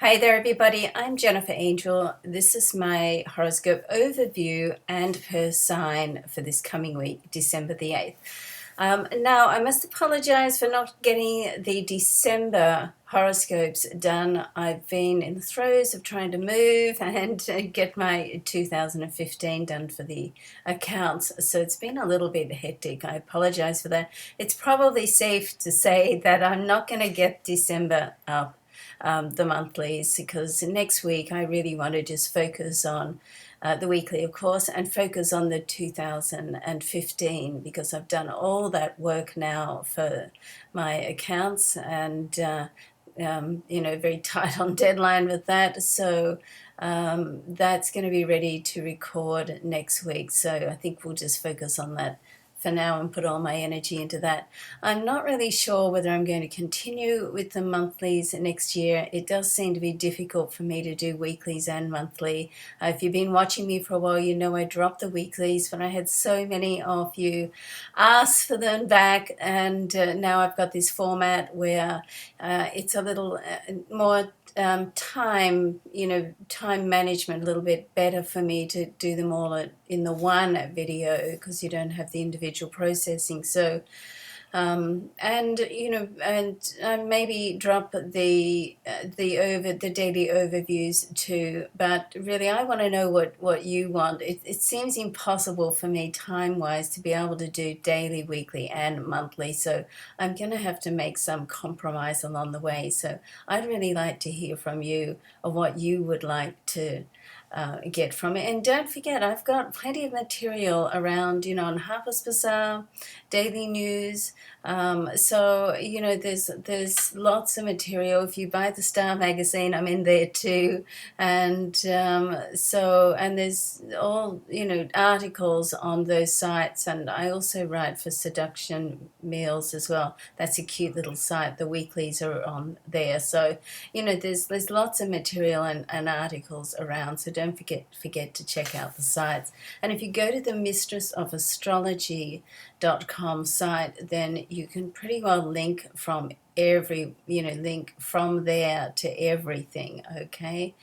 Hi there, everybody. I'm Jennifer Angel. This is my horoscope overview and per sign for this coming week, December the 8th. Now, I must apologize for not getting the December horoscopes done. I've been in the throes of trying to move and get my 2015 done for the accounts, so it's been a little bit hectic. I apologize for that. It's probably safe to say that I'm not going to get December up. The monthlies, because next week I really want to just focus on the weekly, of course, and focus on the 2015, because I've done all that work now for my accounts and very tight on deadline with that. So that's going to be ready to record next week. So I think we'll just focus on that for now and put all my energy into that. I'm not really sure whether I'm going to continue with the monthlies next year. It does seem to be difficult for me to do weeklies and monthly. If you've been watching me for a while, you know I dropped the weeklies, but I had so many of you ask for them back, and now I've got this format where it's a little more time management, a little bit better for me to do them all in the one video, because you don't have the individual processing. So and maybe drop the daily overviews too. But really, I want to know what you want. It seems impossible for me time-wise to be able to do daily, weekly, and monthly. So I'm going to have to make some compromise along the way. So I'd really like to hear from you of what you would like to get from it. And don't forget, I've got plenty of material around, on Harper's Bazaar, Daily News. So there's lots of material. If you buy the Star magazine, I'm in there too. And and there's all articles on those sites. And I also write for Seduction Meals as well. That's a cute little site. The weeklies are on there. So there's lots of material and articles around. So don't forget to check out the sites. And if you go to the Mistress of Astrology.com site, then you can pretty well link from link from there to everything. Okay.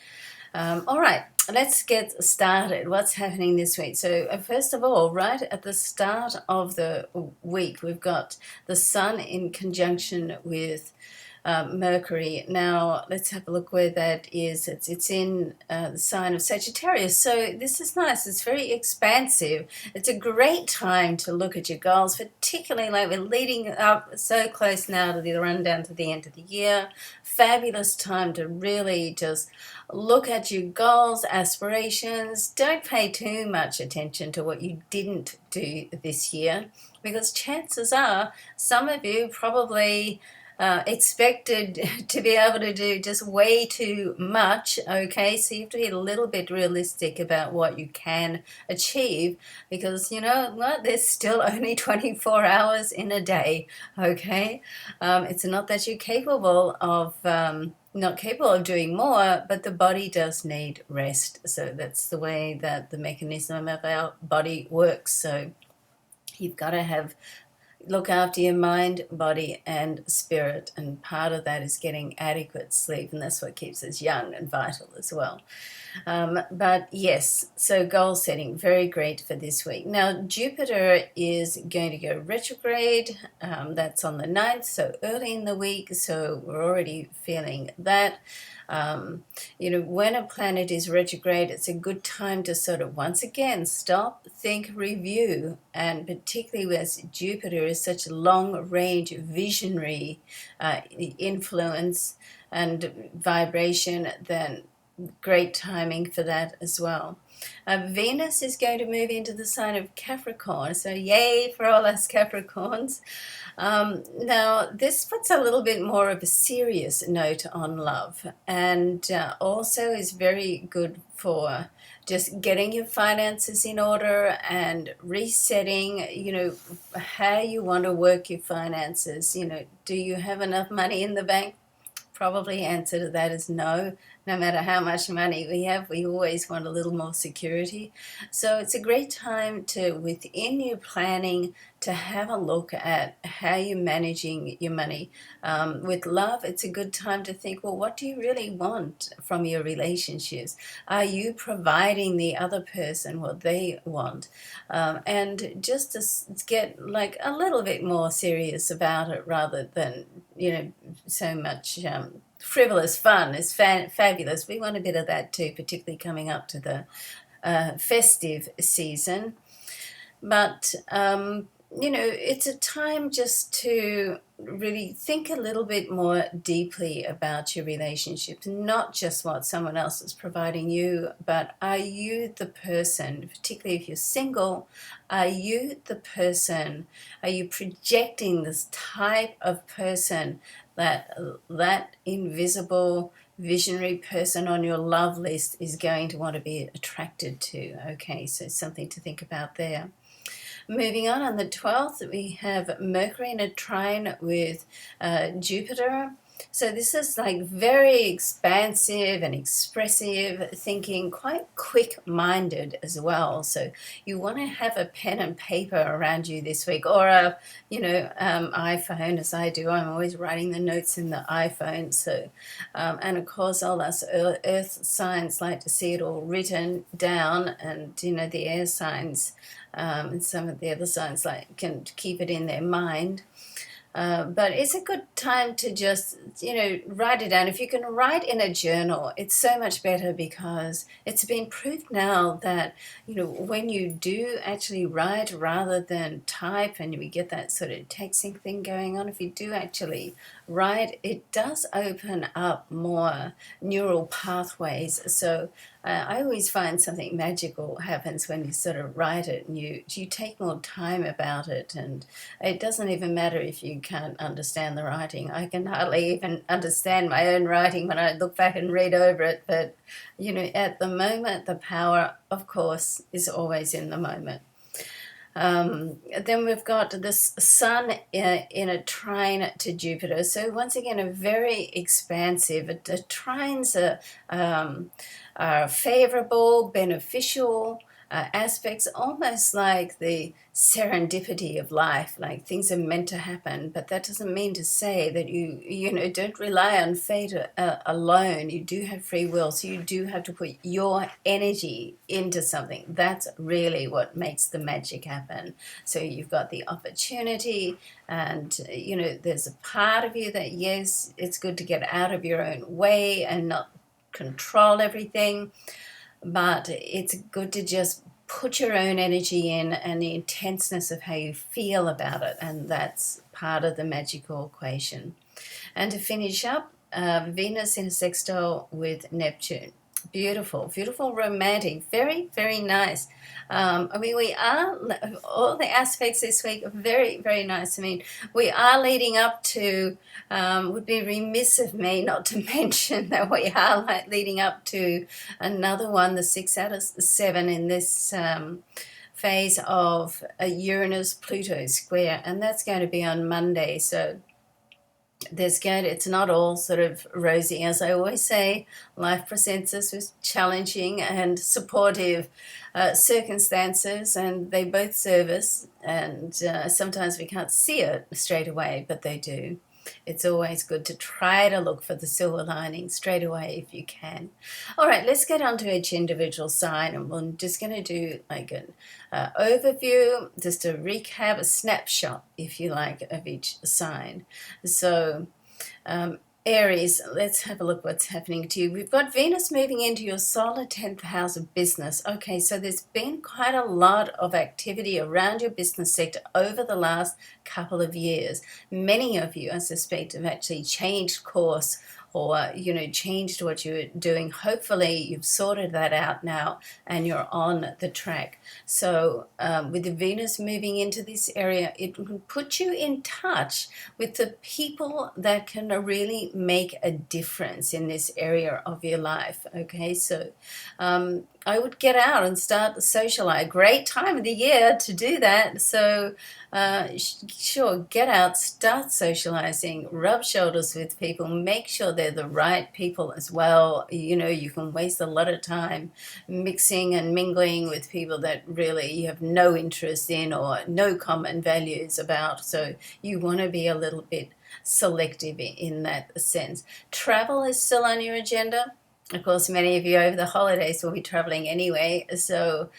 All right, let's get started. What's happening this week? So first of all, right at the start of the week, we've got the Sun in conjunction with Mercury. Now let's have a look where that is. It's in the sign of Sagittarius. So this is nice. It's very expansive. It's a great time to look at your goals, particularly like we're leading up so close now to the rundown to the end of the year. Fabulous time to really just look at your goals, aspirations. Don't pay too much attention to what you didn't do this year, because chances are some of you probably expected to be able to do just way too much. Okay, so you have to be a little bit realistic about what you can achieve, because you know what, there's still only 24 hours in a day. Okay, it's not that you're capable of not capable of doing more, but the body does need rest. So that's the way that the mechanism of our body works. So you've got to look after your mind, body, and spirit, and part of that is getting adequate sleep, and that's what keeps us young and vital as well. But yes, so goal setting, very great for this week. Now, Jupiter is going to go retrograde. That's on the 9th, so early in the week, so we're already feeling that. When a planet is retrograde, it's a good time to sort of once again stop, think, review, and particularly as Jupiter is such a long-range visionary influence and vibration, then great timing for that as well. Venus is going to move into the sign of Capricorn, so yay for all us Capricorns. Now, this puts a little bit more of a serious note on love, and also is very good for just getting your finances in order and resetting, how you want to work your finances. Do you have enough money in the bank? Probably answer to that is no. no matter how much money we have, we always want a little more security. So it's a great time to, within your planning, to have a look at how you're managing your money. With love, it's a good time to think, well, what do you really want from your relationships? Are you providing the other person what they want? And just to get like a little bit more serious about it, rather than, so much frivolous fun is fabulous. We want a bit of that too, particularly coming up to the festive season. But it's a time just to really think a little bit more deeply about your relationship, not just what someone else is providing you, but are you the person, particularly if you're single, are you the person, are you projecting this type of person, that invisible visionary person on your love list is going to want to be attracted to? Okay, so something to think about there. Moving on the 12th, we have Mercury in a trine with Jupiter. So this is like very expansive and expressive thinking, quite quick-minded as well. So you want to have a pen and paper around you this week, or a iPhone, as I do. I'm always writing the notes in the iPhone. So and of course, all us earth signs like to see it all written down, and the air signs and some of the other signs can keep it in their mind. But it's a good time to just, write it down. If you can write in a journal, it's so much better, because it's been proved now that, when you do actually write rather than type, and we get that sort of texting thing going on, if you do actually write, it does open up more neural pathways. So I always find something magical happens when you sort of write it, and you take more time about it, and it doesn't even matter if you can't understand the writing. I can hardly even understand my own writing when I look back and read over it, but at the moment, the power, of course, is always in the moment. Then we've got this Sun in a trine to Jupiter. So once again, a very expansive. The trines are favorable, beneficial aspects, almost like the serendipity of life, like things are meant to happen. But that doesn't mean to say that you don't rely on fate alone. You do have free will, so you do have to put your energy into something. That's really what makes the magic happen. So you've got the opportunity, and there's a part of you that, yes, it's good to get out of your own way and not control everything, but it's good to just put your own energy in, and the intenseness of how you feel about it, and that's part of the magical equation. And to finish up, Venus in a sextile with Neptune. Beautiful, beautiful, romantic, very, very nice. We are, all the aspects this week are very, very nice. We are leading up to, would be remiss of me not to mention that we are leading up to another one, the 6 out of 7 in this phase of a Uranus-Pluto square, and that's going to be on Monday. So it's not all sort of rosy. As I always say, life presents us with challenging and supportive circumstances, and they both serve us, and sometimes we can't see it straight away, but they do. It's always good to try to look for the silver lining straight away if you can. All right, let's get on to each individual sign, and we're just going to do like an overview, just a recap, a snapshot, if you like, of each sign. So Aries, let's have a look what's happening to you. We've got Venus moving into your solar 10th house of business. Okay, so there's been quite a lot of activity around your business sector over the last couple of years. Many of you, I suspect, have actually changed course, or changed what you're doing. Hopefully you've sorted that out now and you're on the track. So with the Venus moving into this area, it can put you in touch with the people that can really make a difference in this area of your life. Okay, so I would get out and start socialize. Great time of the year to do that. So sure, get out, start socializing, rub shoulders with people, make sure they're the right people as well. You know, you can waste a lot of time mixing and mingling with people that really you have no interest in or no common values about. So you want to be a little bit selective in that sense. Travel is still on your agenda. Of course, many of you over the holidays will be traveling anyway, so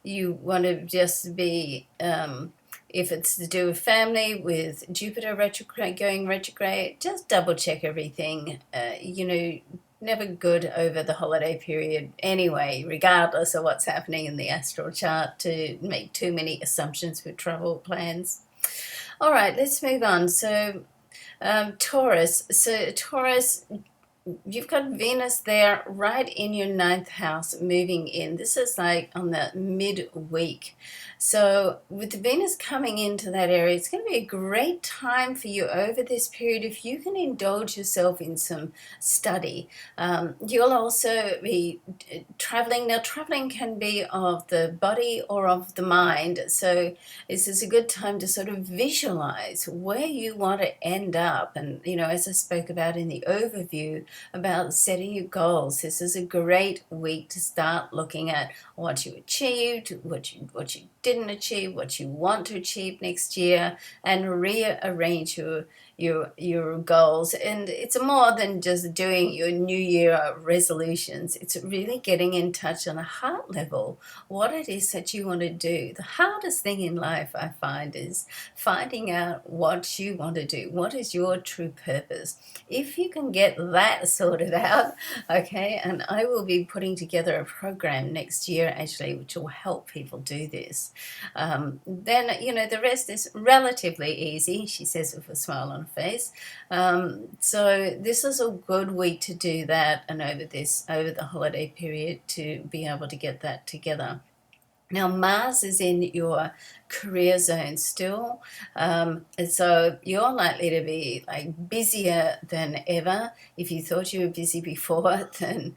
you want to just be, if it's to do with family, with Jupiter retrograde going retrograde, just double check everything. You know, never good over the holiday period anyway, regardless of what's happening in the astral chart, to make too many assumptions with travel plans. All right, let's move on. So Taurus. So Taurus, you've got Venus there right in your ninth house moving in. This is like on the midweek. So with Venus coming into that area, it's going to be a great time for you over this period if you can indulge yourself in some study. You'll also be traveling. Now, traveling can be of the body or of the mind. So this is a good time to sort of visualize where you want to end up. And, you know, as I spoke about in the overview, about setting your goals. This is a great week to start looking at what you achieved, what you didn't achieve, what you want to achieve next year, and rearrange your goals. And it's more than just doing your New Year resolutions. It's really getting in touch on a heart level what it is that you want to do. The hardest thing in life, I find, is finding out what you want to do. What is your true purpose? If you can get that sorted out, okay, and I will be putting together a program next year actually which will help people do this, then, you know, the rest is relatively easy, she says with a smile on her face. So this is a good week to do that, and over the holiday period to be able to get that together. Now, Mars is in your career zone still, and so you're likely to be like busier than ever. If you thought you were busy before, then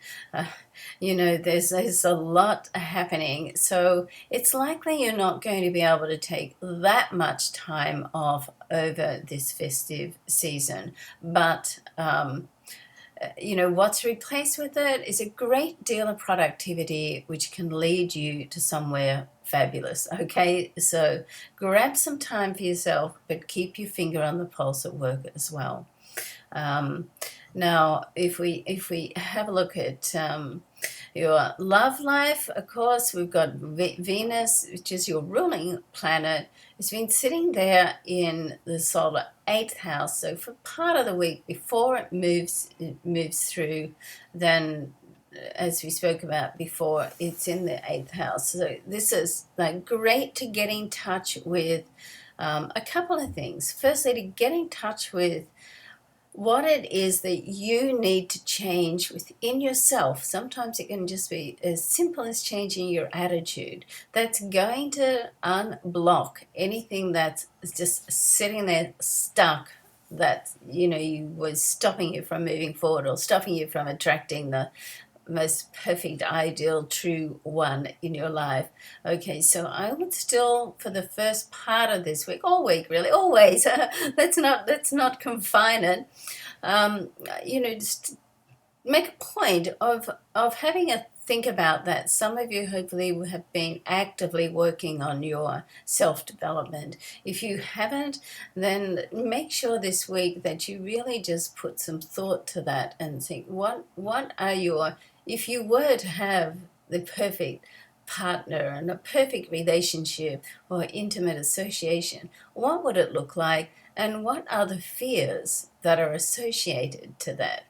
you know there's a lot happening. So it's likely you're not going to be able to take that much time off over this festive season, but you know, what's replaced with it is a great deal of productivity, which can lead you to somewhere fabulous. Okay, so grab some time for yourself, but keep your finger on the pulse at work as well. Now, if we have a look at your love life, of course, we've got Venus, which is your ruling planet. It's been sitting there in the solar 8th house. So for part of the week before it moves through, then as we spoke about before, it's in the 8th house. So this is like great to get in touch with a couple of things. Firstly, to get in touch with what it is that you need to change within yourself. Sometimes it can just be as simple as changing your attitude. That's going to unblock anything that's just sitting there stuck, that, you know, was stopping you from moving forward or stopping you from attracting the most perfect, ideal, true one in your life. Okay, so I would still, for the first part of this week, all week really, always, let's not confine it. You know, just make a point of having a think about that. Some of you hopefully have been actively working on your self-development. If you haven't, then make sure this week that you really just put some thought to that and think, what are your, if you were to have the perfect partner and a perfect relationship or intimate association, what would it look like, and what are the fears that are associated to that?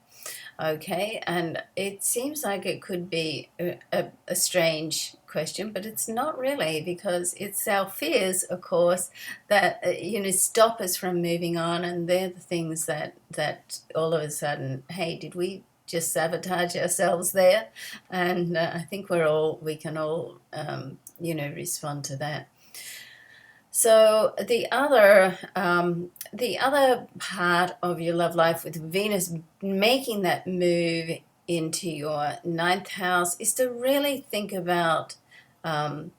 Okay, and it seems like it could be a strange question, but it's not really, because it's our fears, of course, that you know, stop us from moving on, and they're the things that all of a sudden, hey, did we just sabotage ourselves there? And I think we can all you know, respond to that. So the other part of your love life with Venus making that move into your ninth house is to really think about um,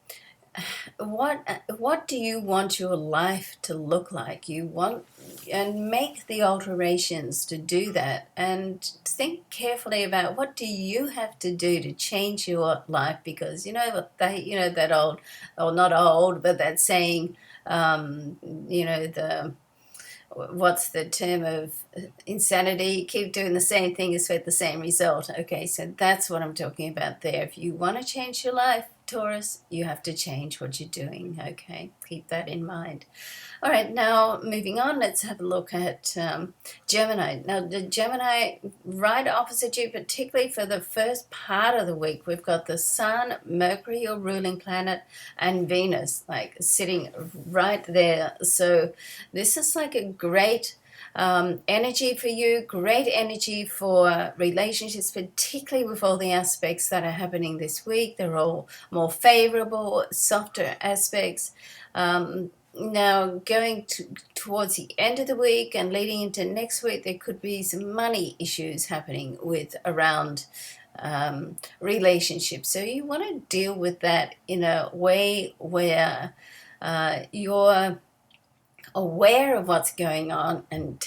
what do you want your life to look like. You want, and make the alterations to do that, and think carefully about what do you have to do to change your life, because that old, or not old, but that saying, the what's the term of insanity? Keep doing the same thing, expect the same result. Okay, so that's what I'm talking about there. If you want to change your life, Taurus, you have to change what you're doing. Okay, keep that in mind. All right, now moving on, let's have a look at Gemini. Now, the Gemini, right opposite you, particularly for the first part of the week, we've got the Sun, Mercury, your ruling planet, and Venus, like sitting right there. So this is like a great energy for you, great energy for relationships, particularly with all the aspects that are happening this week. They're all more favorable, softer aspects. Now, towards the end of the week and leading into next week, there could be some money issues happening around relationships. So you want to deal with that in a way where you're aware of what's going on and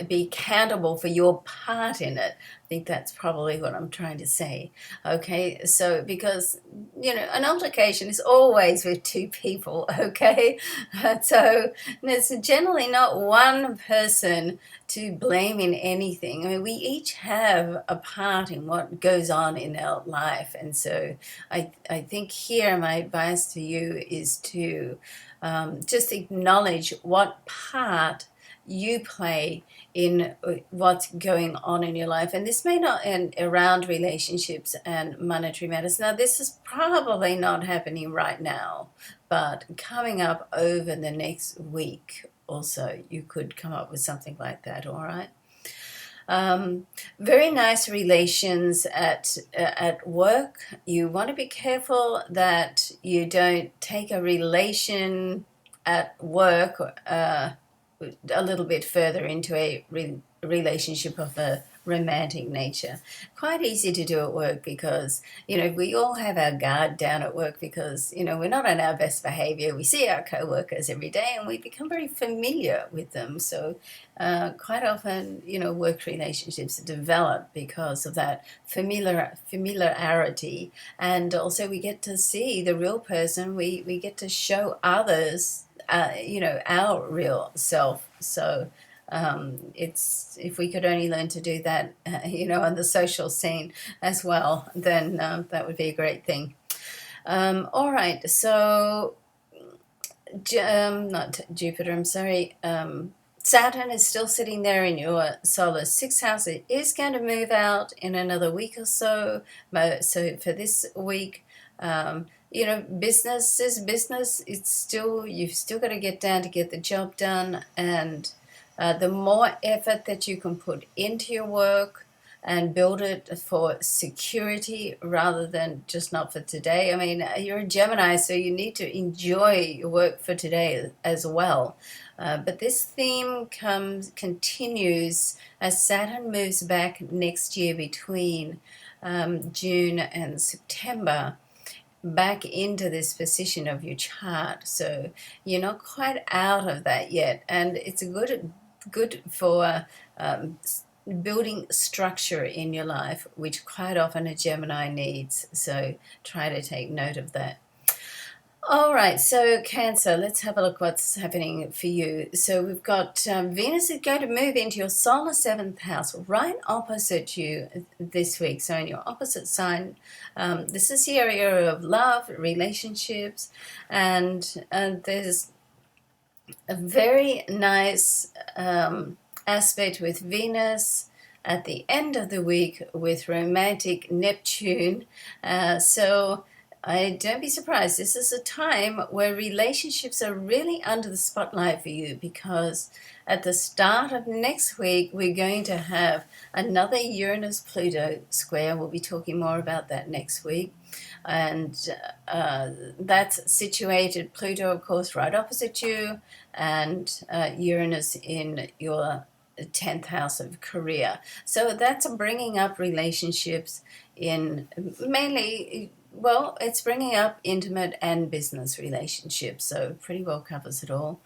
be accountable for your part in it. I think that's probably what I'm trying to say. Okay, so because an altercation is always with two people. Okay, so there's generally not one person to blame in anything. I mean, we each have a part in what goes on in our life, and so I think here my advice to you is to just acknowledge what part you play in what's going on in your life. And this may not end around relationships and monetary matters. Now, this is probably not happening right now, but coming up over the next week also, you could come up with something like that. All right. Very nice relations at work. You want to be careful that you don't take a relation at work a little bit further into a relationship of a romantic nature. Quite easy to do at work because, we all have our guard down at work because, we're not on our best behavior. We see our co-workers every day and we become very familiar with them. So quite often, work relationships develop because of that familiarity. And also we get to see the real person. We get to show others our real self. So it's, if we could only learn to do that, on the social scene as well, then that would be a great thing. All right, so not Jupiter, I'm sorry. Saturn is still sitting there in your solar sixth house. It is going to move out in another week or so. So for this week, business is business. You've still got to get down to get the job done. And the more effort that you can put into your work and build it for security rather than just not for today. I mean, you're a Gemini, so you need to enjoy your work for today as well. But this theme continues as Saturn moves back next year between June and September, back into this position of your chart. So you're not quite out of that yet, and it's good for building structure in your life, which quite often a Gemini needs. So try to take note of that. All right, so Cancer, let's have a look what's happening for you. So we've got Venus is going to move into your solar seventh house, right opposite you this week. So in your opposite sign, this is the area of love, relationships, and there's a very nice aspect with Venus at the end of the week with romantic Neptune. So don't be surprised. This is a time where relationships are really under the spotlight for you, because at the start of next week, we're going to have another Uranus-Pluto square. We'll be talking more about that next week. And that's situated, Pluto, of course, right opposite you, and Uranus in your 10th house of career. So that's bringing up relationships in mainly, well, it's bringing up intimate and business relationships. So pretty well covers it all.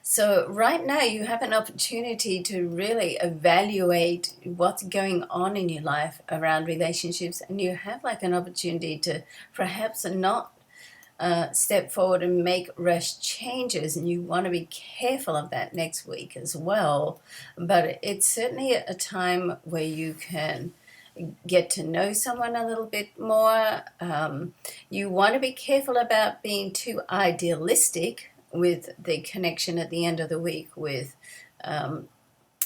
So right now you have an opportunity to really evaluate what's going on in your life around relationships, and you have like an opportunity to perhaps not step forward and make rash changes, and you want to be careful of that next week as well. But it's certainly a time where you can get to know someone a little bit more. You want to be careful about being too idealistic with the connection at the end of the week with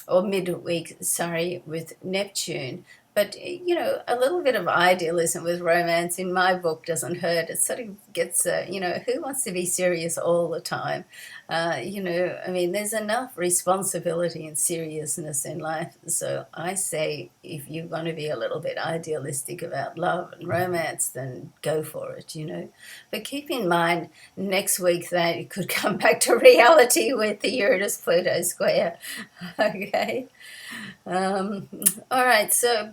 or midweek, sorry, with Neptune. But, you know, a little bit of idealism with romance in my book doesn't hurt. It sort of gets, you know, who wants to be serious all the time? You know, I mean, there's enough responsibility and seriousness in life. So I say if you want to be a little bit idealistic about love and romance, then go for it, you know. But keep in mind next week that it could come back to reality with the Uranus-Pluto square. Okay. All right, so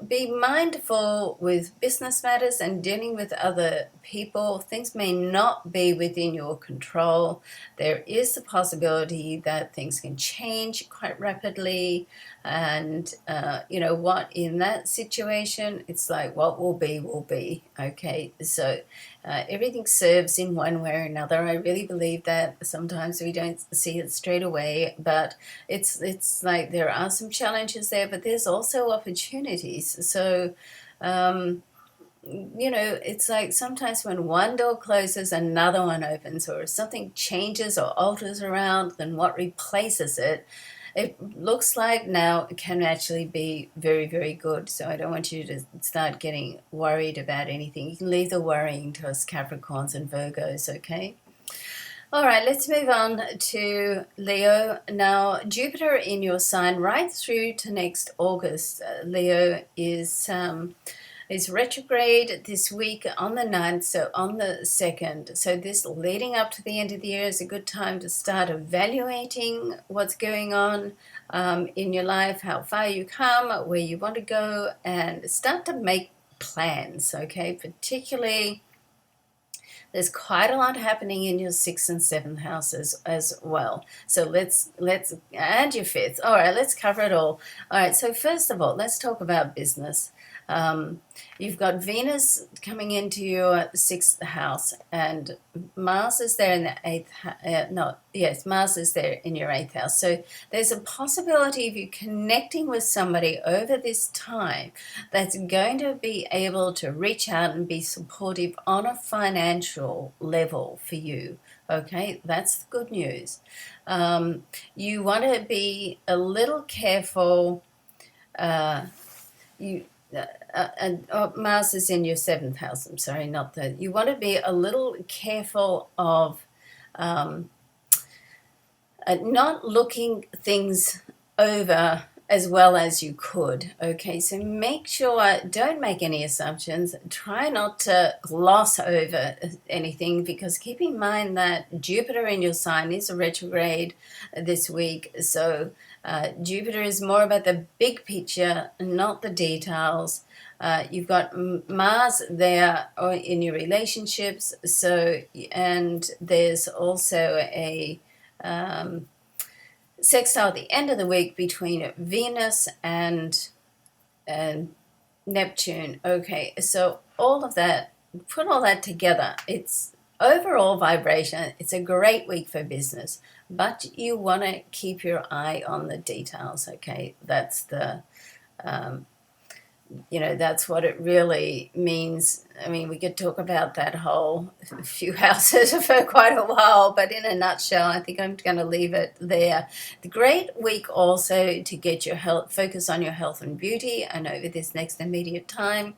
be mindful with business matters and dealing with other people. Things may not be within your control. There is the possibility that things can change quite rapidly, and you know what, in that situation it's like what will be. Okay, so everything serves in one way or another. I really believe that. Sometimes we don't see it straight away, but it's like there are some challenges there, but there's also opportunities. So you know, it's like sometimes when one door closes, another one opens, or if something changes or alters around, then what replaces it, it looks like now it can actually be very, very good. So I don't want you to start getting worried about anything. You can leave the worrying to us Capricorns and Virgos, okay? All right, let's move on to Leo. Now, Jupiter in your sign right through to next August. Leo is retrograde this week on the 9th, so on the 2nd. So this leading up to the end of the year is a good time to start evaluating what's going on in your life, how far you come, where you want to go, and start to make plans, okay? Particularly, there's quite a lot happening in your 6th and 7th houses as well. So let's and your 5th. All right, let's cover it all. All right, so first of all, let's talk about business. You've got Venus coming into your 6th house, and Mars is there in the 8th. Mars is there in your 8th house. So there's a possibility of you connecting with somebody over this time that's going to be able to reach out and be supportive on a financial level for you. Okay, that's the good news. You want to be a little careful. Mars is in your 7th house. I'm sorry, not that. You want to be a little careful of not looking things over as well as you could. Okay, so make sure, don't make any assumptions. Try not to gloss over anything, because keep in mind that Jupiter in your sign is a retrograde this week. So Jupiter is more about the big picture, not the details. You've got Mars there in your relationships. So, and there's also a sextile at the end of the week between Venus and Neptune. Okay, so all of that, put all that together, it's overall vibration. It's a great week for business, but you want to keep your eye on the details. Okay, that's the you know, that's what it really means. I mean, we could talk about that whole few houses for quite a while, but in a nutshell, I think I'm going to leave it there. The great week also to get your health, focus on your health and beauty, and over this next immediate time,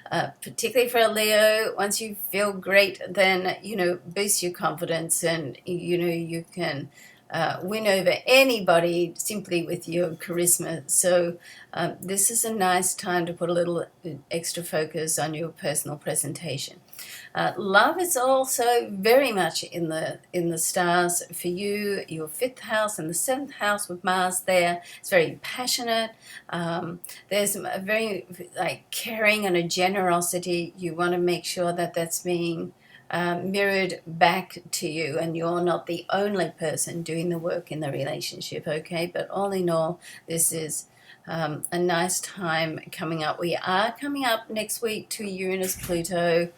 particularly for a Leo, once you feel great, then, you know, boost your confidence, and, you know, you can win over anybody simply with your charisma. So this is a nice time to put a little extra focus on your personal presentation. Love is also very much in the stars for you. Your 5th house and the 7th house with Mars there. It's very passionate. There's a very like caring and a generosity. You want to make sure that that's being mirrored back to you, and you're not the only person doing the work in the relationship. Okay, but all in all, this is a nice time coming up. We are coming up next week to Uranus Pluto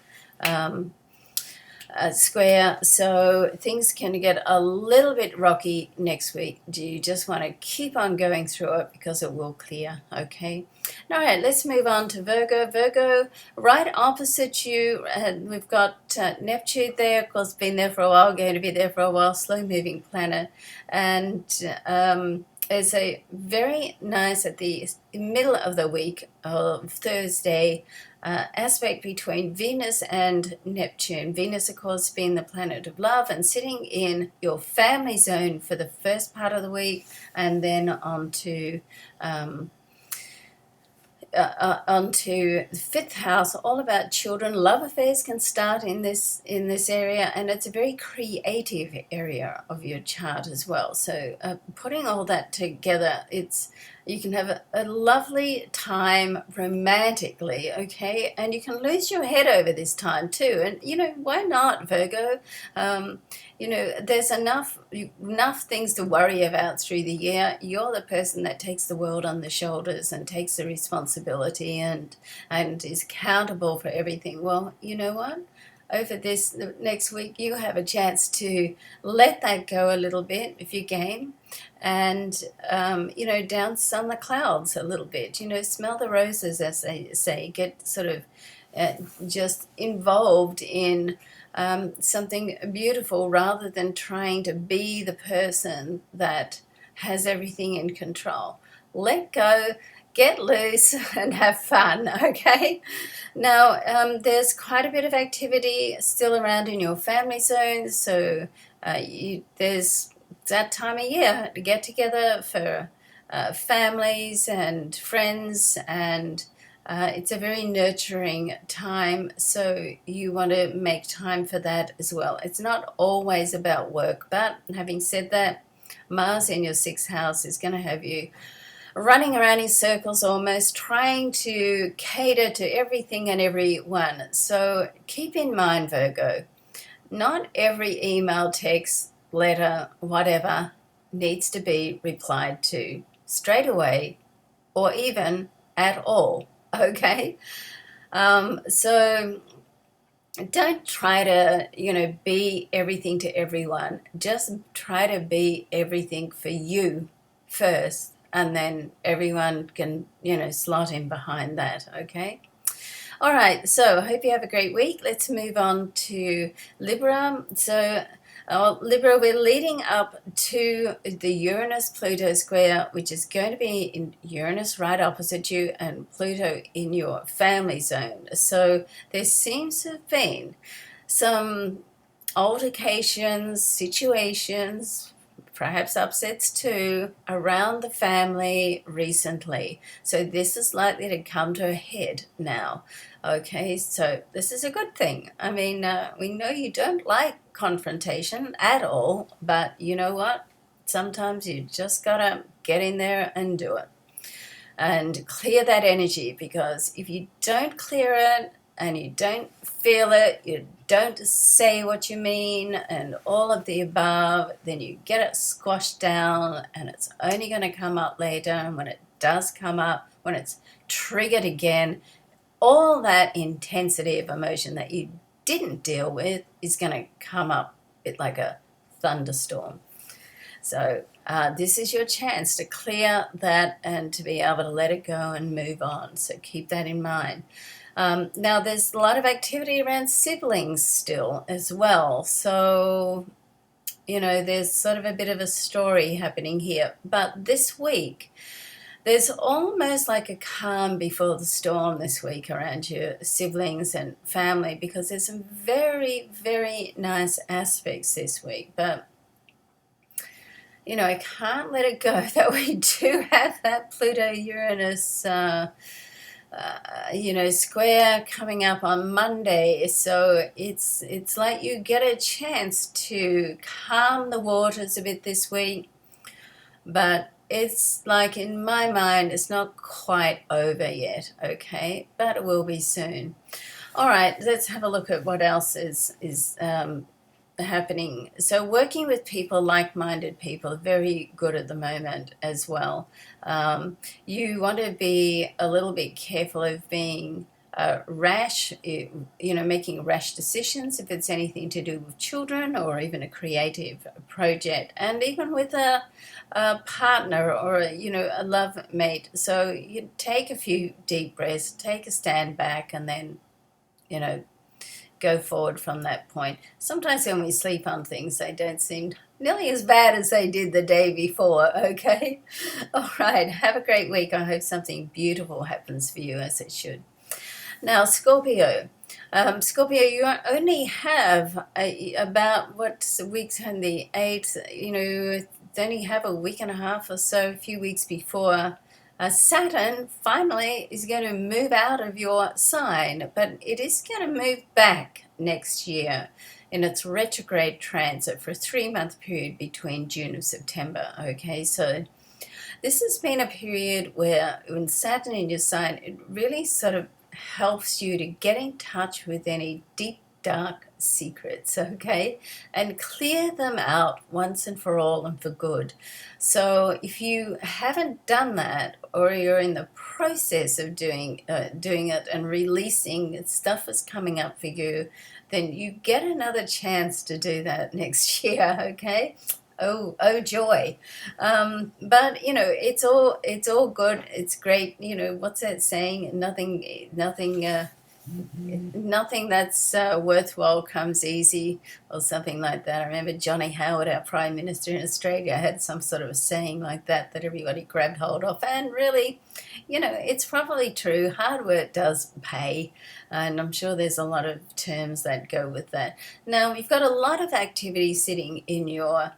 square, so things can get a little bit rocky next week. Do you just want to keep on going through it because it will clear? Okay, all right, let's move on to Virgo, right opposite you. We've got Neptune there, of course, been there for a while, going to be there for a while, slow moving planet. And it's a very nice, at the middle of the week of Thursday, aspect between Venus and Neptune. Venus, of course, being the planet of love and sitting in your family zone for the first part of the week, and then onto the 5th house, all about children. Love affairs can start in this area, and it's a very creative area of your chart as well. So putting all that together, you can have a lovely time romantically, okay? And you can lose your head over this time too. And why not, Virgo? There's enough things to worry about through the year. You're the person that takes the world on the shoulders and takes the responsibility and is accountable for everything. Well, you know what? Over this next week, you have a chance to let that go a little bit if you game, and dance on the clouds a little bit. Smell the roses, as they say. Get sort of just involved in something beautiful, rather than trying to be the person that has everything in control. Let go, get loose, and have fun, okay? Now, there's quite a bit of activity still around in your family zone, so there's that time of year to get together for families and friends, and it's a very nurturing time, so you want to make time for that as well. It's not always about work, but having said that, Mars in your 6th house is going to have you running around in circles, almost trying to cater to everything and everyone. So keep in mind, Virgo, not every email, text, letter, whatever needs to be replied to straight away or even at all, okay? So don't try to, be everything to everyone. Just try to be everything for you first, and then everyone can, slot in behind that, okay? All right, so I hope you have a great week. Let's move on to Libra. So Libra, we're leading up to the Uranus-Pluto square, which is going to be in Uranus right opposite you and Pluto in your family zone. So there seems to have been some altercations, situations, perhaps upsets too, around the family recently. So this is likely to come to a head now. Okay, so this is a good thing. I mean, we know you don't like confrontation at all, but you know what? Sometimes you just gotta get in there and do it and clear that energy, because if you don't clear it and you don't feel it, you don't say what you mean and all of the above, then you get it squashed down, and it's only going to come up later. And when it does come up, when it's triggered again, all that intensity of emotion that you didn't deal with is going to come up like a thunderstorm. So this is your chance to clear that and to be able to let it go and move on. So keep that in mind. Now, there's a lot of activity around siblings still as well. So, there's sort of a bit of a story happening here. But this week, there's almost like a calm before the storm this week around your siblings and family, because there's some very, very nice aspects this week. But, I can't let it go that we do have that Pluto-Uranus square coming up on Monday. So it's like you get a chance to calm the waters a bit this week, but it's like, in my mind, it's not quite over yet, okay? But it will be soon. All right, let's have a look at what else is happening. So working with people, like-minded people, very good at the moment as well. You want to be a little bit careful of being rash, making rash decisions if it's anything to do with children or even a creative project, and even with a partner or a love mate. So you take a few deep breaths, take a stand back, and then go forward from that point. Sometimes when we sleep on things, they don't seem nearly as bad as they did the day before, okay? All right, have a great week. I hope something beautiful happens for you, as it should. Now, Scorpio. Scorpio, you only have about, weeks on the 8th, only have a week and a half or so, a few weeks before Saturn finally is going to move out of your sign, but it is going to move back next year in its retrograde transit for a 3-month period between June and September, okay? So this has been a period where, when Saturn in your sign, it really sort of helps you to get in touch with any deep, dark secrets, okay, and clear them out once and for all and for good. So if you haven't done that, or you're in the process of doing it and releasing stuff is coming up for you, then you get another chance to do that next year, okay? Oh joy. But it's all good. It's great. What's that saying? Nothing that's worthwhile comes easy, or something like that. I remember Johnny Howard, our Prime Minister in Australia, had some sort of a saying like that everybody grabbed hold of. And really, it's probably true. Hard work does pay, and I'm sure there's a lot of terms that go with that. Now, we've got a lot of activity sitting in your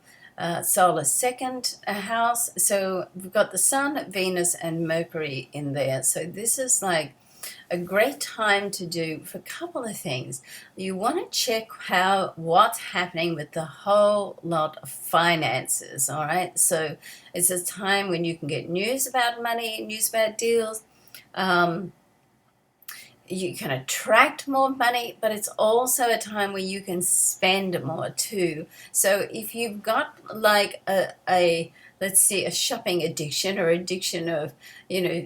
solar second house. So we've got the Sun, Venus, and Mercury in there. So this is like a great time to do for a couple of things. You want to check what's happening with the whole lot of finances, all right? So it's a time when you can get news about money, news about deals. You can attract more money, but it's also a time where you can spend more too. So if you've got like let's see, a shopping addiction, or addiction of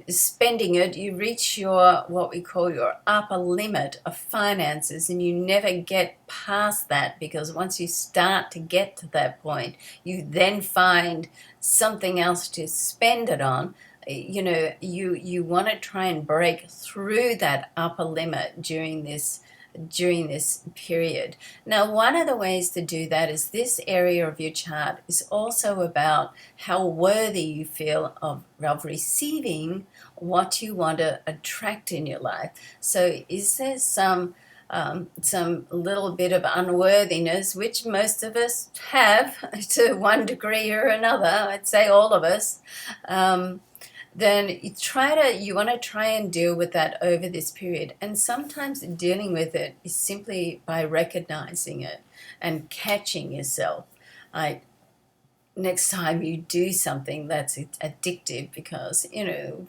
spending it, you reach what we call your upper limit of finances, and you never get past that, because once you start to get to that point, you then find something else to spend it on. You want to try and break through that upper limit during this period. Now, one of the ways to do that is, this area of your chart is also about how worthy you feel of receiving what you want to attract in your life. So is there some little bit of unworthiness, which most of us have to one degree or another, I'd say all of us, then you want to try and deal with that over this period. And sometimes dealing with it is simply by recognizing it and catching yourself. Next time you do something that's addictive, because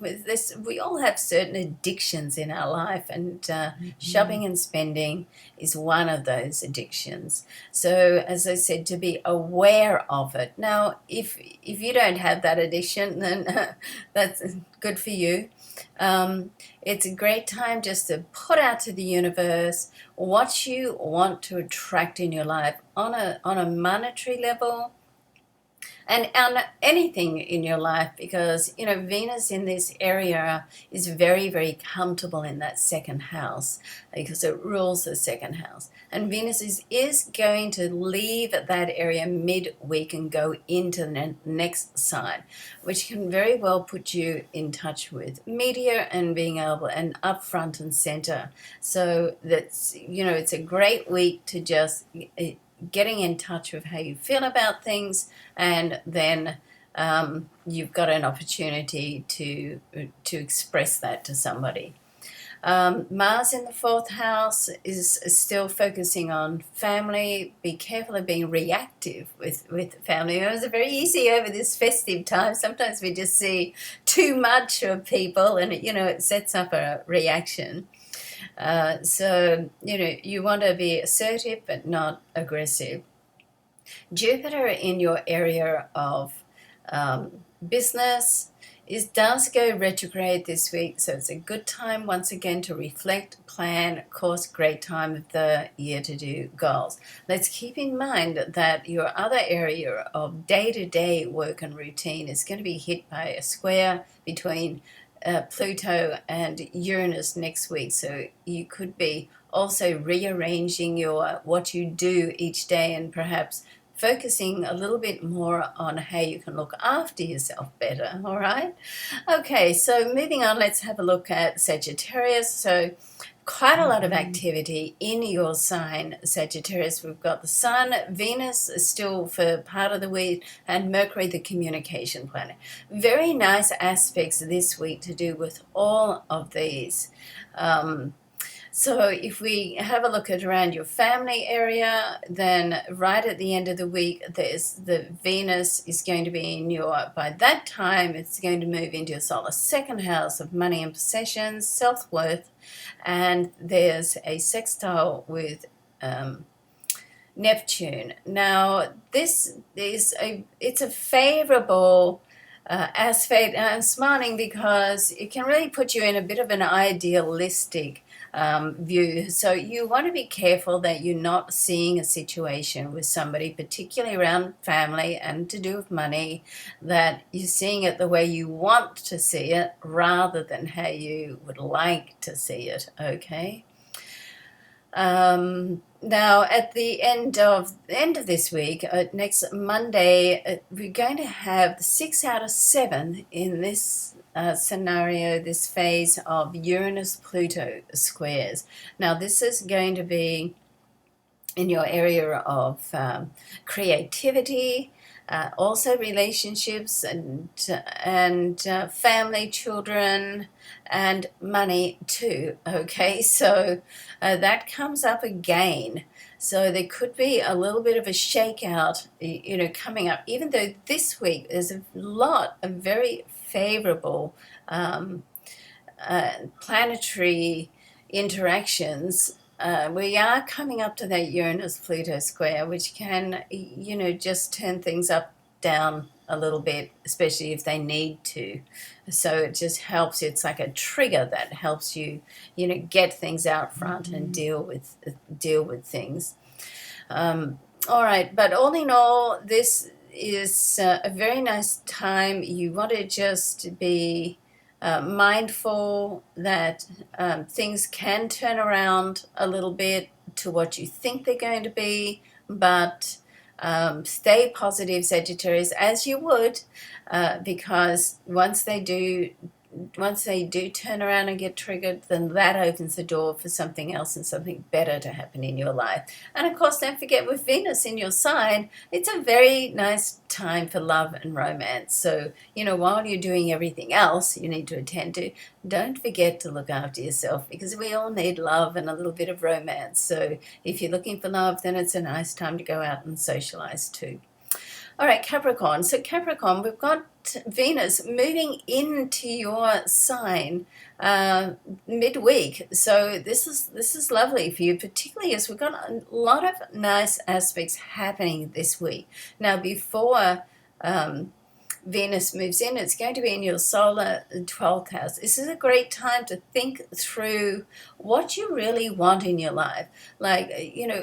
with this, we all have certain addictions in our life, and shopping and spending is one of those addictions. So, as I said, to be aware of it. Now, if you don't have that addiction, then that's good for you. It's a great time just to put out to the universe what you want to attract in your life on a monetary level, and anything in your life, because Venus in this area is very, very comfortable in that second house, because it rules the second house. And Venus is going to leave that area midweek and go into the next sign, which can very well put you in touch with media and being able and up front and center. So that's it's a great week to just getting in touch with how you feel about things, and then you've got an opportunity to express that to somebody. Mars in the fourth house is still focusing on family. Be careful of being reactive with family. It was very easy over this festive time. Sometimes we just see too much of people, and it sets up a reaction. So you want to be assertive but not aggressive. Jupiter in your area of business does go retrograde this week, so it's a good time once again to reflect, plan. Of course, great time of the year to do goals. Let's keep in mind that your other area of day-to-day work and routine is going to be hit by a square between Pluto and Uranus next week, so you could be also rearranging what you do each day, and perhaps focusing a little bit more on how you can look after yourself better. All right, okay, so moving on, let's have a look at Sagittarius. So quite a lot of activity in your sign, Sagittarius. We've got the Sun, Venus is still for part of the week, and Mercury, the communication planet. Very nice aspects this week to do with all of these. So if we have a look at around your family area, then right at the end of the week, there's the Venus is going to be in by that time, it's going to move into your solar second house of money and possessions, self-worth, and there's a sextile with Neptune. Now, this is it's a favorable aspect, and I'm smiling because it can really put you in a bit of an idealistic view. So you want to be careful that you're not seeing a situation with somebody, particularly around family and to do with money, that you're seeing it the way you want to see it rather than how you would like to see it, okay? Now, at the end of this week, next Monday, we're going to have 6 out of 7 in this scenario, this phase of Uranus-Pluto squares. Now, this is going to be in your area of creativity, also relationships and family, children, and money too, okay? So that comes up again. So there could be a little bit of a shakeout, coming up, even though this week there's a lot of very favorable planetary interactions. We are coming up to that Uranus-Pluto square, which can, just turn things up, down a little bit, especially if they need to. So it just helps. It's like a trigger that helps you, get things out front and deal with things. All right, but all in all, this is a very nice time. You want to just be mindful that things can turn around a little bit to what you think they're going to be, but stay positive, Sagittarius, as you would, because once they do turn around and get triggered, then that opens the door for something else and something better to happen in your life. And of course, don't forget, with Venus in your sign, it's a very nice time for love and romance. So, while you're doing everything else you need to attend to, don't forget to look after yourself, because we all need love and a little bit of romance. So if you're looking for love, then it's a nice time to go out and socialize too. All right, Capricorn. So Capricorn, we've got Venus moving into your sign midweek. So this is lovely for you, particularly as we've got a lot of nice aspects happening this week. Now, before Venus moves in, it's going to be in your solar 12th house. This is a great time to think through what you really want in your life. Like,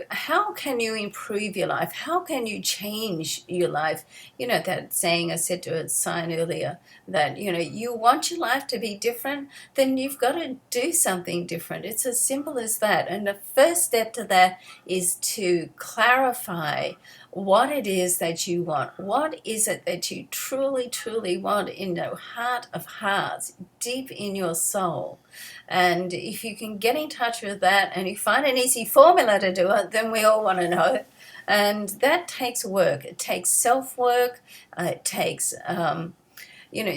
how can you improve your life? How can you change your life? That saying I said to a sign earlier, that, you want your life to be different, then you've got to do something different. It's as simple as that. And the first step to that is to clarify what it is that you want. What is it that you truly, truly want in the heart of hearts, deep in your soul? And if you can get in touch with that and you find an easy formula to do it, then we all want to know it. And that takes work. It takes self-work. It takes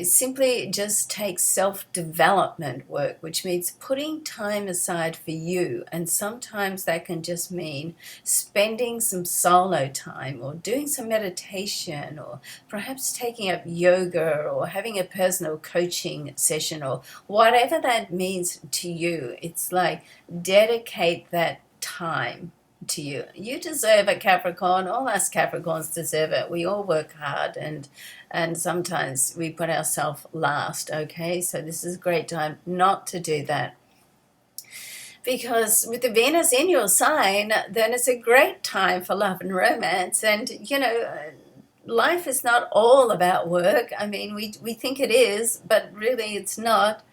simply just takes self-development work, which means putting time aside for you. And sometimes that can just mean spending some solo time or doing some meditation or perhaps taking up yoga or having a personal coaching session or whatever that means to you. It's like dedicate that time to you. You deserve it, Capricorn. All us Capricorns deserve it. We all work hard and sometimes we put ourselves last, okay? So this is a great time not to do that. Because with the Venus in your sign, then it's a great time for love and romance. And, life is not all about work. I mean, we think it is, but really it's not.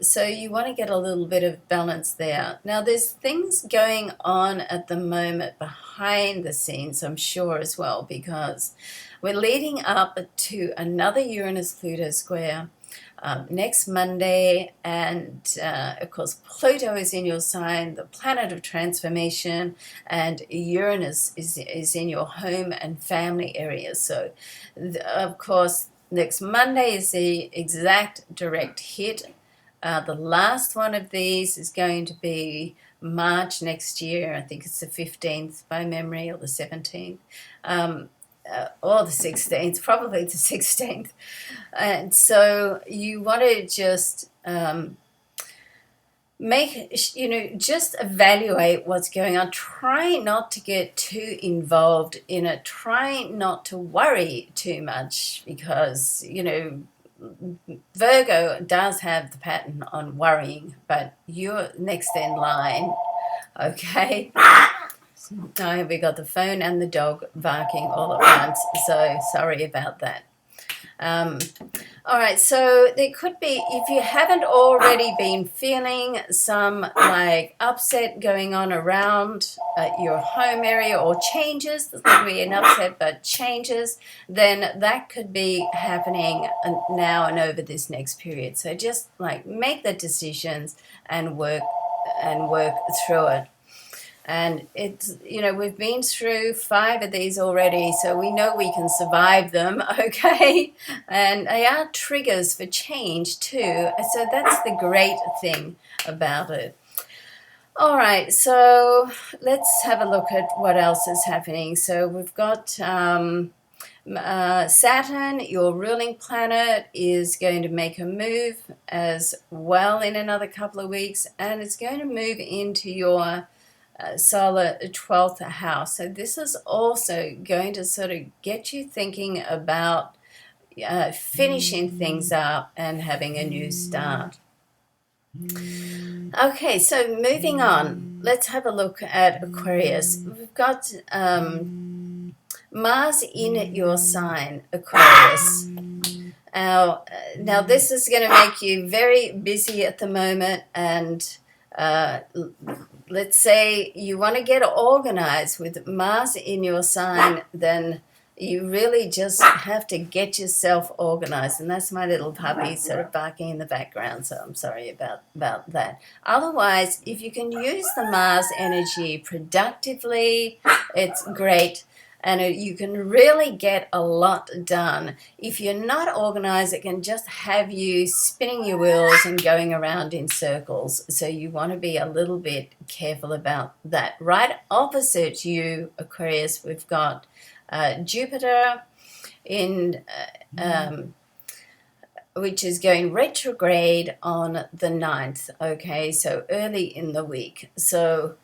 So you want to get a little bit of balance there. Now, there's things going on at the moment behind the scenes, I'm sure, as well, because we're leading up to another Uranus-Pluto square next Monday, and of course Pluto is in your sign, the planet of transformation, and Uranus is in your home and family area. So of course next Monday is the exact direct hit. The last one of these is going to be March next year. I think it's the 15th by memory, or the 17th. Or the 16th, probably the 16th. And so you want to just just evaluate what's going on. Try not to get too involved in it. Try not to worry too much, because, Virgo does have the pattern on worrying, but you're next in line, okay? We got the phone and the dog barking all at once, so sorry about that. All right, so there could be, if you haven't already been feeling some like upset going on around your home area, or changes, there's not really an upset, but changes, then that could be happening now and over this next period. So just like make the decisions and work through it. And it's, we've been through 5 of these already, so we know we can survive them, okay? And they are triggers for change too, so that's the great thing about it. All right, so let's have a look at what else is happening. So we've got Saturn, your ruling planet, is going to make a move as well in another couple of weeks, and it's going to move into your solar 12th house. So this is also going to sort of get you thinking about finishing things up and having a new start. Okay, so moving on, let's have a look at Aquarius. We've got Mars in your sign, Aquarius. Now this is going to make you very busy at the moment, and let's say you want to get organized with Mars in your sign, then you really just have to get yourself organized. And that's my little puppy sort of barking in the background, so I'm sorry about that. Otherwise, if you can use the Mars energy productively, it's great. And you can really get a lot done. If you're not organized, it can just have you spinning your wheels and going around in circles. So you want to be a little bit careful about that. Right opposite you, Aquarius, we've got Jupiter in which is going retrograde on the 9th, okay, so early in the week. So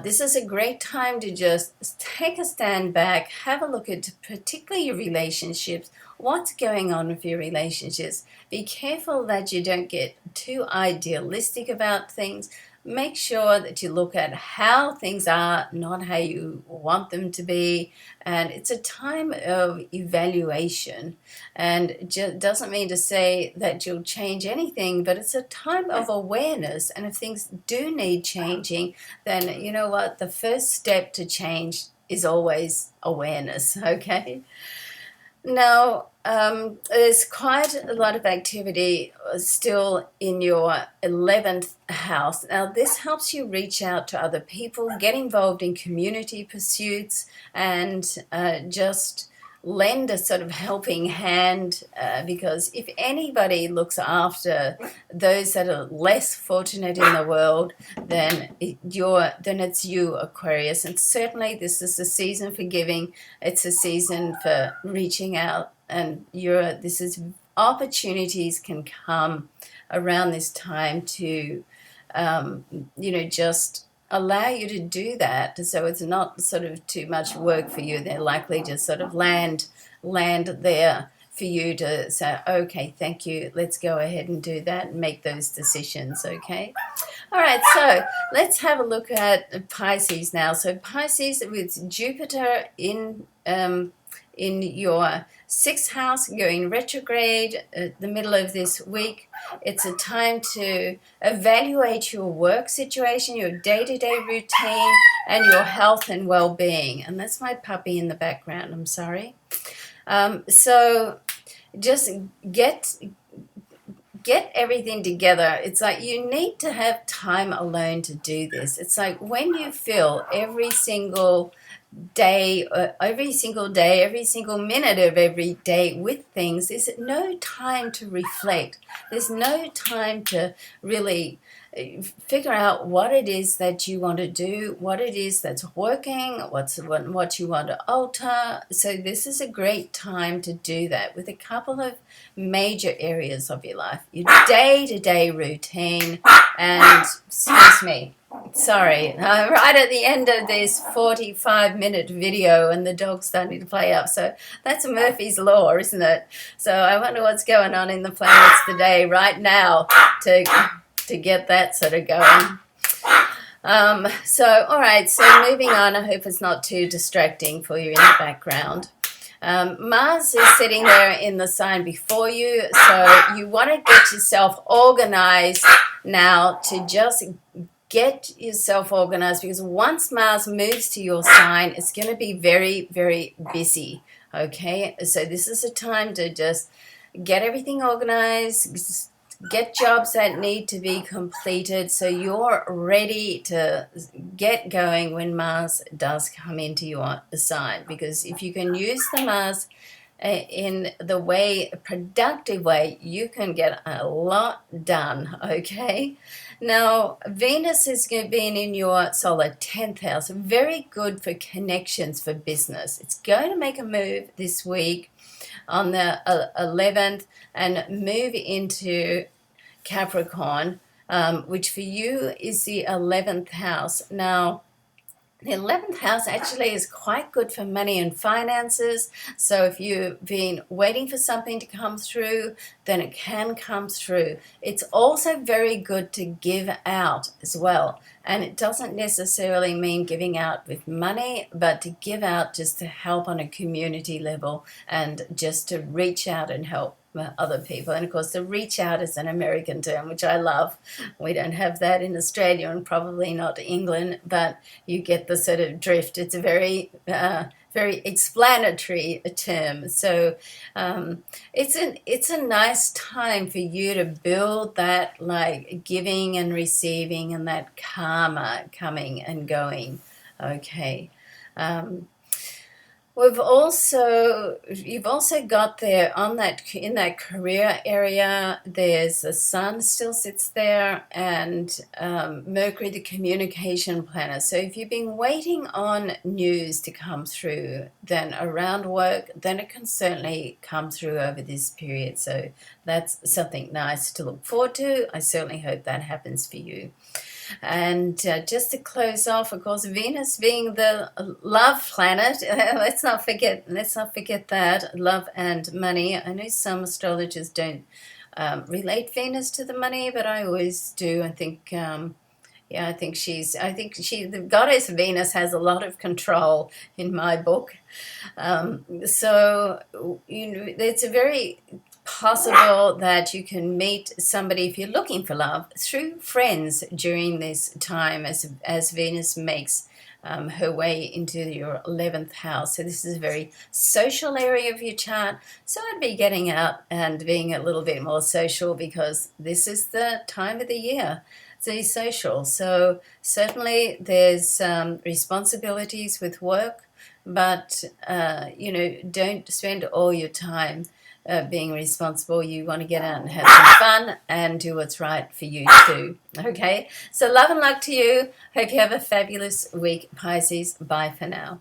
this is a great time to just take a stand back, have a look at particularly your relationships, what's going on with your relationships. Be careful that you don't get too idealistic about things. Make sure that you look at how things are, not how you want them to be. And it's a time of evaluation. And it doesn't mean to say that you'll change anything, but it's a time of awareness. And if things do need changing, then you know what? The first step to change is always awareness, okay? Now, there's quite a lot of activity still in your 11th house. Now, this helps you reach out to other people, get involved in community pursuits, and just lend a sort of helping hand, because if anybody looks after those that are less fortunate in the world, then it's you, Aquarius. And certainly this is a season for giving. It's a season for reaching out, and opportunities can come around this time to just allow you to do that. So it's not sort of too much work for you. They're likely to sort of land there for you to say, okay, thank you, let's go ahead and do that and make those decisions. Okay. All right, so let's have a look at Pisces now. So Pisces, with Jupiter in your sixth house going retrograde at the middle of this week, it's a time to evaluate your work situation, your day-to-day routine, and your health and well-being. And that's my puppy in the background, I'm sorry. So just get everything together. It's like you need to have time alone to do this. It's like when you feel every single day, every single minute of every day with things, there's no time to reflect. There's no time to really figure out what it is that you want to do, what it is that's working, what you want to alter. So this is a great time to do that with a couple of major areas of your life: your day-to-day routine, and excuse me, sorry, right at the end of this 45-minute video, and the dog's starting to play up. So that's Murphy's Law, isn't it? So I wonder what's going on in the planets today right now to get that sort of going. So all right, so moving on. I hope it's not too distracting for you in the background. Mars is sitting there in the sign before you, so you want to get yourself organized now, to just get yourself organized, because once Mars moves to your sign, it's going to be very, very busy. Okay, so this is a time to just get everything organized, get jobs that need to be completed, so you're ready to get going when Mars does come into your sign. Because if you can use the Mars in the productive way, you can get a lot done. Okay. Now, Venus is being in your solar 10th house, very good for connections, for business. It's going to make a move this week on the 11th and move into Capricorn, which for you is the 11th house. Now, the 11th house actually is quite good for money and finances. So if you've been waiting for something to come through, then it can come through. It's also very good to give out as well. And it doesn't necessarily mean giving out with money, but to give out just to help on a community level, and just to reach out and help other people. And of course, the reach out is an American term, which I love. We don't have that in Australia, and probably not England, but you get the sort of drift. It's a very explanatory term. So it's a nice time for you to build that, like, giving and receiving, and that karma coming and going. Okay. You've also got there in that career area, there's the sun still sits there, and Mercury, the communication planet. So if you've been waiting on news to come through, then around work, then it can certainly come through over this period. So that's something nice to look forward to. I certainly hope that happens for you. And just to close off, of course, Venus being the love planet, let's not forget that, love and money. I know some astrologers don't relate Venus to the money, but I always do. I think the goddess Venus has a lot of control in my book. So it's a very possible that you can meet somebody, if you're looking for love, through friends during this time, as Venus makes her way into your 11th house. So this is a very social area of your chart. So I'd be getting out and being a little bit more social, because this is the time of the year to be social. So certainly there's responsibilities with work. but you know, don't spend all your time being responsible. You want to get out and have some fun and do what's right for you too. Okay, so love and luck to you. Hope you have a fabulous week, Pisces. Bye for now.